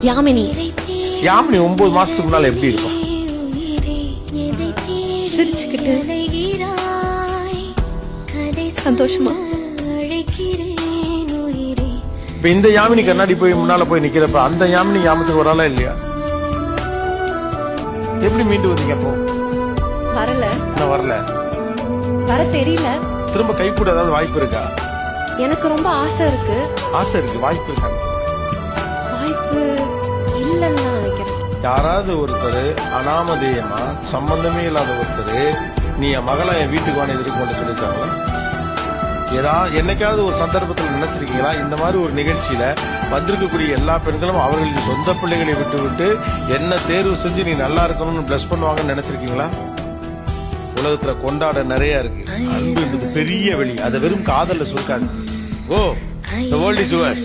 யாமினி. யாமினி 9 மாசத்துக்கு முன்னால எப்படி இருக்கும்? சிரிச்சுக்கிட்டு சந்தோஷமா. இப்ப இந்த யாமினி கண்ணாடி போய் முன்னால போய் நிக்கிறப்ப அந்த யாமினி ஞாபகத்துக்கு வராளா இல்லையா? எப்படி மீண்டு வந்தீங்க அப்போ? வரல. நான் வரல. வர தெரியல. திரும்ப கை கூட ஏதாவது வாய்ப்பு இருக்கா? எனக்கு ரொம்ப ஆசை இருக்கு. ஆசை இருக்கு, வாய்ப்பு இருக்கா? வாய்ப்பு இல்லன்னு நான் நினைக்கிறேன். யாராவது ஒருத்தர் அனாமதேயமா சம்பந்தமே இல்லாத ஒருத்தர் நீ என் மகளை என் வீட்டுக்கு வாங்க எதிர்ப்பு சொல்லிருக்காங்களா? என்னைக்காவது ஒரு சந்தர்ப்பத்தில் நினைச்சிருக்கீங்களா இந்த மாதிரி ஒரு நிகழ்ச்சியில வந்திருக்கக்கூடிய எல்லா பெண்களும் அவர்களின் சொந்த பிள்ளைகளை விட்டு விட்டு என்ன தேர்வு செஞ்சு நீ நல்லா இருக்கணும்னு பிளஸ் பண்ணுவாங்கன்னு நினைச்சிருக்கீங்களா? உலகத்துல கொண்டாட நிறைய இருக்கு. அன்புன்றது பெரிய வெளி, அதை வெறும் காதல்ல சுருக்காது. ஓ, the world is yours.